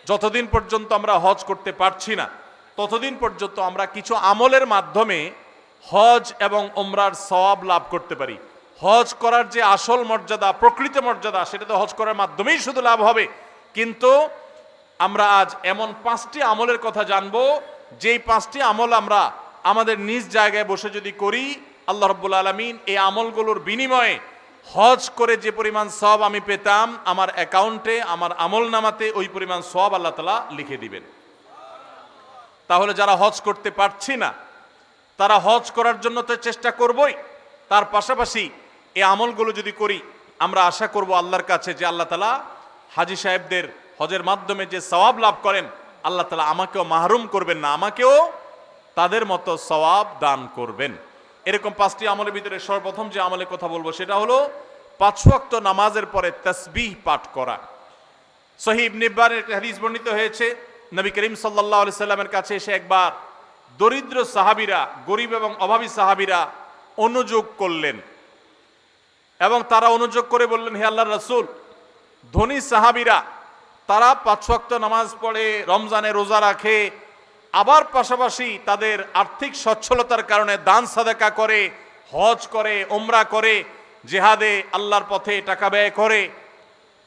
যতদিন পর্যন্ত আমরা হজ করতে পারছি না ততদিন পর্যন্ত আমরা কিছু আমলের মাধ্যমে হজ এবং ওমরার সওয়াব লাভ করতে পারি। হজ করার যে আসল মর্যাদা, প্রকৃত মর্যাদা, সেটা তো হজ করার মাধ্যমেই শুধু লাভ হবে। কিন্তু আমরা আজ এমন 5টি আমলের কথা জানবো, যেই 5টি আমল আমরা আমাদের নিজ জায়গায় বসে যদি করি, আল্লাহ রাব্বুল আলামিন এই আমলগুলোর বিনিময়ে হজ করে যে পরিমাণ সওয়াব আমি পেতাম, আমার অ্যাকাউন্টে, আমার আমল নামাতে ওই পরিমাণ সওয়াব আল্লাহ তাআলা লিখে দিবেন। তাহলে যারা হজ করতে পারছি না তারা হজ করার জন্য তো চেষ্টা করবই, তার পাশাপাশি এই আমলগুলো যদি করি, আমরা আশা করব আল্লাহর কাছে যে আল্লাহ তাআলা হাজী সাহেবদের হজের মাধ্যমে যে সওয়াব লাভ করেন, আল্লাহ তাআলা আমাকেও মাহরুম করবেন না, আমাকেও তাদের মতো সওয়াব দান করবেন। এরকম 5টি আমলের ভিতরে সর্বপ্রথম যে আমলের কথা বলবো সেটা হলো 5 ওয়াক্ত নামাজের পরে তাসবিহ পাঠ করা। সহিহ ইবনে হিব্বানের একটা হাদিস বর্ণিত হয়েছে, নবী করিম সাল্লাল্লাহু আলাইহি সাল্লামের কাছে এসে একবার দরিদ্র সাহাবীরা, গরিব এবং অভাবী সাহাবীরা অনুযোগ করলেন এবং তারা অনুযোগ করে বললেন, হে আল্লাহর রাসূল, ধনী সাহাবীরা তারা 5 ওয়াক্ত নামাজ পড়ে, রমজানে রোজা রাখে, আবার পাশাপাশি তাদের আর্থিক সচ্ছলতার কারণে দান সাদাকা করে, হজ করে, ওমরা করে, জিহাদে আল্লাহর পথে টাকা ব্যয় করে,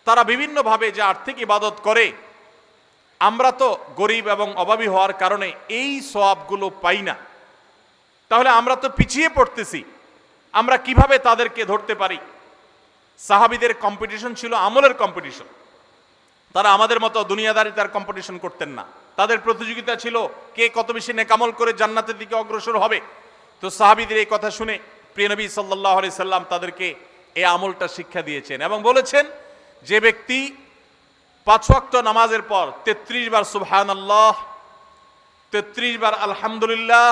তারা বিভিন্নভাবে যে আর্থিক ইবাদত করে, আমরা তো গরিব এবং অভাবী হওয়ার কারণে এই সওয়াবগুলো পাই না। তাহলে আমরা তো পিছিয়ে পড়তেছি, আমরা কিভাবে তাদেরকে ধরতে পারি? সাহাবীদের কম্পিটিশন ছিল আমলের কম্পিটিশন। তারা আমাদের মতো দুনিয়াদারিতার কম্পিটিশন করতেন না, তাদের প্রতিযোগিতা ছিল কে কত বেশি নেকামল করে জান্নাতের দিকে অগ্রসর হবে। তো সাহাবীদের এই কথা শুনে প্রিয় নবী সাল্লাল্লাহু আলাইহি সাল্লাম তাদেরকে এই আমলটা শিক্ষা দিয়েছেন এবং বলেছেন, যে ব্যক্তি 5 ওয়াক্ত নামাজের পর 33 বার সুবহানাল্লাহ, 33 বার আলহামদুলিল্লাহ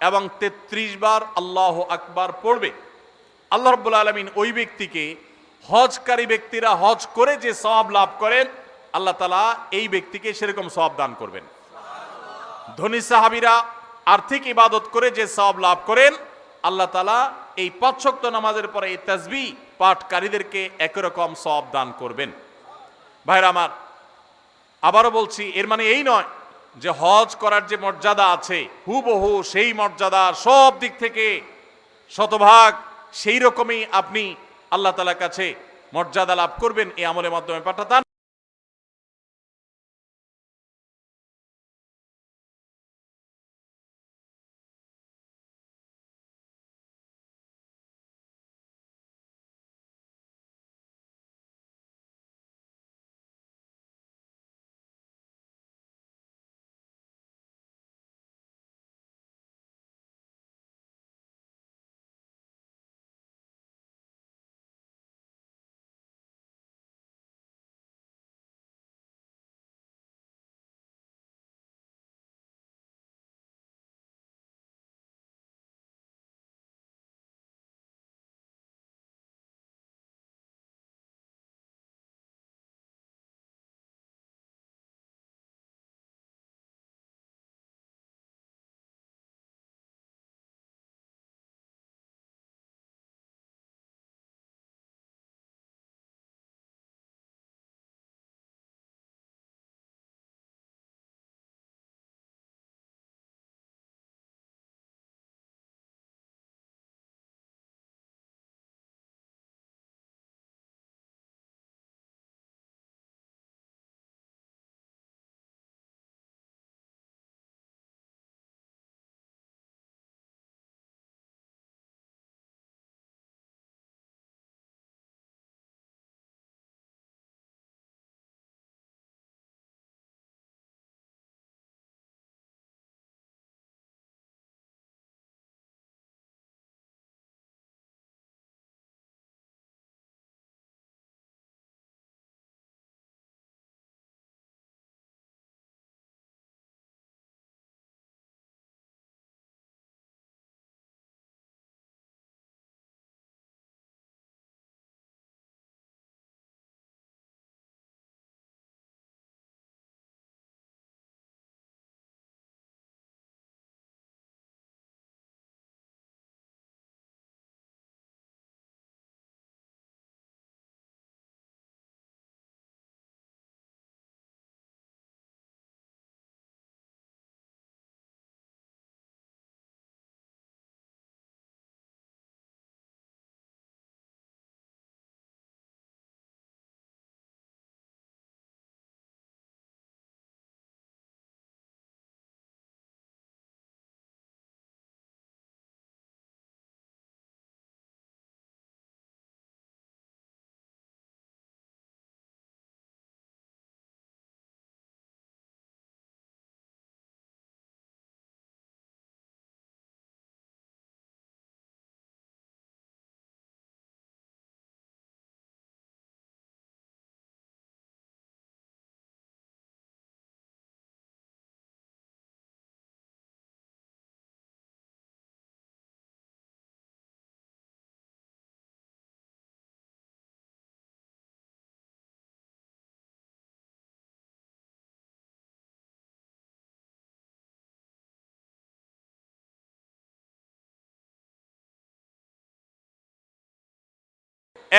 এবং 33 বার আল্লাহু আকবার পড়বে, আল্লাহ রাব্বুল আলামিন ওই ব্যক্তিকে হজকারী ব্যক্তিরা হজ করে যে সওয়াব লাভ করেন, আল্লাহ তাআলা এই ব্যক্তিকে সেরকম সওয়াব দান করবেন। ধনী সাহাবীরা আর্থিক ইবাদত করে যে সওয়াব লাভ করেন, আল্লাহ তাআলা এই 5 ওয়াক্ত নামাজের পরে এই তাসবিহ পাঠকারীদেরকে একই রকম সওয়াব দান করবেন। ভাইরা আমার, আবারও বলছি, এর মানে এই নয় যে হজ করার যে মর্যাদা আছে হুবহু সেই মর্যাদা সব দিক থেকে শতভাগ সেই রকমই আপনি আল্লাহ তাআলার কাছে মর্যাদা লাভ করবেন এই আমলের মাধ্যমে পাঠাতাম।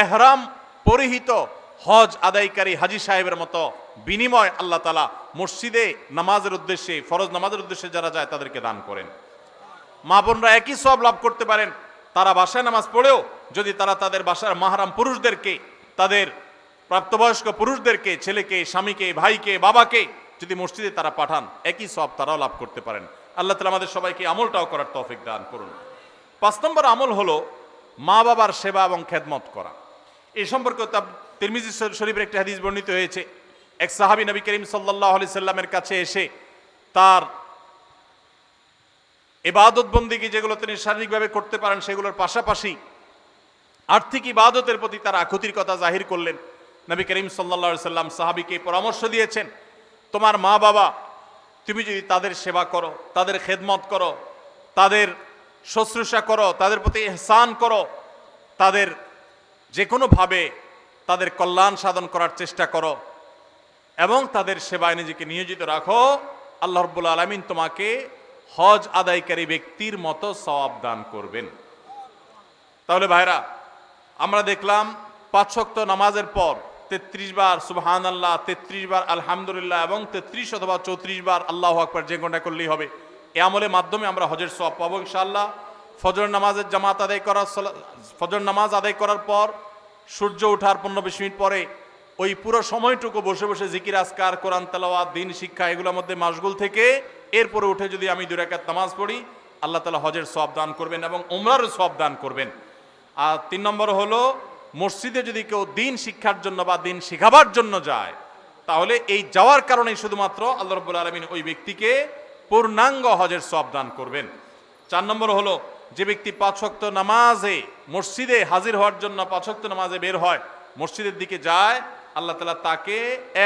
এহরাম পরিহিত হজ আদায়কারী হাজী সাহেবের মতো বিনিময় আল্লাহ তাআলা মসজিদে নামাজের উদ্দেশ্যে, ফরজ নামাজের উদ্দেশ্যে যারা যায় তাদেরকে দান করেন। মা বোনরা একই সওয়াব লাভ করতে পারেন তারা বাসায় নামাজ পড়েও যদি তারা তাদের বাসার মাহরাম পুরুষদেরকে, তাদের প্রাপ্তবয়স্ক পুরুষদেরকে, ছেলেকে, স্বামীকে, ভাইকে, বাবাকে যদি মসজিদে তারা পাঠান, একই সওয়াব তারাও লাভ করতে পারেন। আল্লাহ তাআলা আমাদের সবাইকে আমলটাও করার তৌফিক দান করুন। 5 নম্বর আমল হলো মা বাবার সেবা এবং খেদমত করা। এই সম্পর্কে তিরমিজি শরীফের একটি হাদিস বর্ণিত হয়েছে, এক সাহাবী নবী করিম সাল্লাল্লাহু আলাইহি সাল্লামের কাছে এসে তার ইবাদত বন্দেগী যেগুলো তিনি শারীরিকভাবে করতে পারেন সেগুলোর পাশাপাশি আর্থিক ইবাদতের প্রতি তার আকুতির কথা জাহির করলেন। নবী করিম সাল্লাল্লাহু আলাইহি সাল্লাম সাহাবীকে পরামর্শ দিয়েছেন, তোমার মা বাবা তুমি যদি তাদের সেবা করো, তাদের খেদমত করো, তাদের শুশ্রূষা করো, তাদের প্রতি ইহসান করো, তাদের যে কোনোভাবে তাদের কল্যাণ সাধন করার চেষ্টা করো এবং তাদের সেবায় নিজেকে নিয়োজিত রাখো, আল্লাহ রাব্বুল আলামিন তোমাকে হজ আদায়কারী ব্যক্তির মতো সওয়াব দান করবেন। তাহলে ভাইরা, আমরা দেখলাম 5 ওয়াক্ত নামাজের পর 33 বার সুবহানাল্লাহ, 33 বার আলহামদুলিল্লাহ এবং 33 অথবা 34 বার আল্লাহু আকবার যে কোনটা করলেই হবে। এই আমলের মাধ্যমে আমরা হজের সওয়াব পাবো ইনশাআল্লাহ। ফজর নামাজের জামাত আদায় করার, ফজর নামাজ আদায় করার পর সূর্য ওঠার 15-20 মিনিট পরে ওই পুরো সময়টুকু বসে বসে জিকির আজকার, কোরআন তেলাওয়াত, দ্বীন শিক্ষা এগুলোর মধ্যে মাশগুল থেকে এরপরে উঠে যদি আমি 2 রাকাত নামাজ পড়ি, আল্লাহ তাআলা হজের সওয়াব দান করবেন এবং উমরার সওয়াব দান করবেন। আর 3 নম্বর হলো মসজিদে যদি কেউ দ্বীন শিক্ষার জন্য বা দ্বীন শিখাবার জন্য যায়, তাহলে এই যাওয়ার কারণে শুধুমাত্র আল্লাহ রাব্বুল আলামিন ওই ব্যক্তিকে পূর্ণাঙ্গ হজের সওয়াব দান করবেন। 4 নম্বর হলো যে ব্যক্তি 5 ওয়াক্ত নামাজে মসজিদে হাজির হওয়ার জন্য 5 ওয়াক্ত নামাজে বের হয়, মসজিদের দিকে যায়, আল্লাহ তাআলা তাকে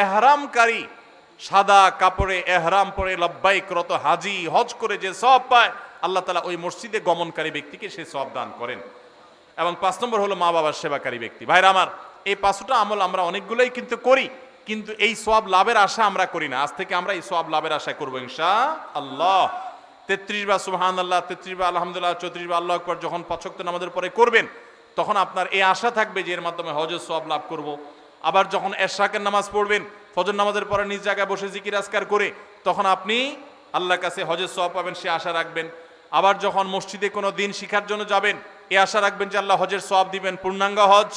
এহরামকারী, সাদা কাপড়ে এহরাম পরে লব্বাইক রত হাজি হজ করে যে সওয়াব পায়, আল্লাহ তাআলা ওই মসজিদে গমনকারী ব্যক্তিকে সেই সওয়াব দান করেন। এবং 5 নম্বর হলো মা বাবার সেবাকারী ব্যক্তি। ভাইরা আমার, এই 5টা আমল আমরা অনেকগুলোই কিন্তু করি, কিন্তু এই সওয়াব লাভের আশা আমরা করি না। আজ থেকে আমরা এই সওয়াব লাভের আশা করবো ইনশাআল্লাহ। 33 বার সুবহানাল্লাহ, 33 বার আলহামদুলিল্লাহ, 34 বার আল্লাহু আকবার যখন 5 ওয়াক্ত নামাজের পরে করবেন, তখন আপনার এই আশা থাকবে যে এর মাধ্যমে হজের সওয়াব লাভ করব। আবার যখন এশরাকের নামাজ পড়বেন, ফজর নামাজের পরে নিজ জায়গায় বসে জিকির আজকার করে, তখন আপনি আল্লাহর কাছে হজের সওয়াব পাবেন, সে আশা রাখবেন। আবার যখন মসজিদে কোনো দিন শিখার জন্য যাবেন, এই আশা রাখবেন যে আল্লাহ হজের সওয়াব দিবেন, পূর্ণাঙ্গ হজ।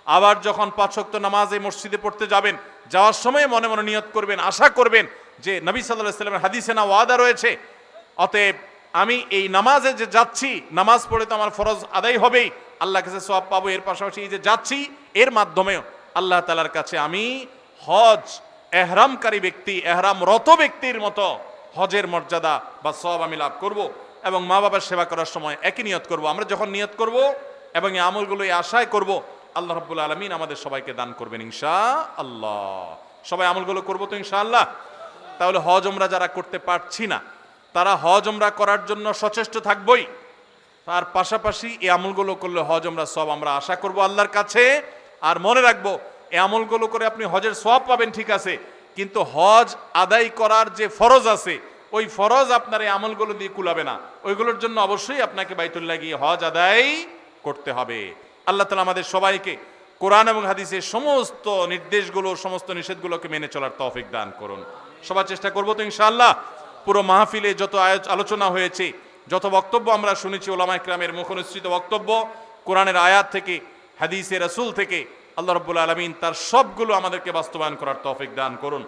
আবার যখন 5 ওয়াক্ত নামাজ এই মসজিদে পড়তে যাবেন, যাওয়ার সময় মনে মনে নিয়ত করবেন, আশা করবেন যে নবী সাল্লাল্লাহু আলাইহি ওয়াসাল্লামের হাদিসে না ওয়াদা রয়েছে, অতএব আমি এই নামাজে যে যাচ্ছি, নামাজ পড়ে তো আমার ফরজ আদায় হবেই, আল্লাহর কাছে সওয়াব পাবো, এর পাশাপাশি এই যে যাচ্ছি এর মাধ্যমে আল্লাহ তাআলার কাছে আমি হজ এহরামকারী ব্যক্তি, এহরামরত ব্যক্তির মতো হজের মর্যাদা বা সওয়াব আমি লাভ করব। এবং মা বাবার সেবা করার সময় একই নিয়ত করব। আমরা যখন নিয়ত করব এবং এই আমলগুলো এই আশায় করব, আল্লাহ রাব্বুল আলামিন আমাদের সবাইকে দান করবেন ইনশাআল্লাহ। সবাই আমলগুলো করব তো ইনশাআল্লাহ। তাহলে হজ ওমরা যারা করতে পারছি না, তারা হজ ওমরা করার জন্য সচেষ্ট থাকবই, তার পাশাপাশি এই আমলগুলো করলে হজ ওমরা সব আমরা আশা করব আল্লাহর কাছে। আর মনে রাখবো, এই আমলগুলো করে আপনি হজের সওয়াব পাবেন ঠিক আছে, কিন্তু হজ আদায় করার যে ফরজ আছে, ওই ফরজ আপনার এই আমলগুলো দিয়ে কুলাবে না। ওইগুলোর জন্য অবশ্যই আপনাকে বাইতুল্লাহ গিয়ে হজ আদায় করতে হবে। আল্লাহ তাআলা আমাদের সবাইকে কোরআন এবং হাদিসের সমস্ত নির্দেশগুলো, সমস্ত নিষেধগুলোকে মেনে চলার তৌফিক দান করুন। সবার চেষ্টা করবো তো ইনশাআল্লাহ। পুরো মাহফিলে যত আলোচনা হয়েছে, যত বক্তব্য আমরা শুনেছি, ওলামায়ে কেরামের মুখনিসৃত বক্তব্য, কোরআনের আয়াত থেকে, হাদিসে রাসূল থেকে, আল্লাহ রাব্বুল আলামিন তার সবগুলো আমাদেরকে বাস্তবায়ন করার তৌফিক দান করুন।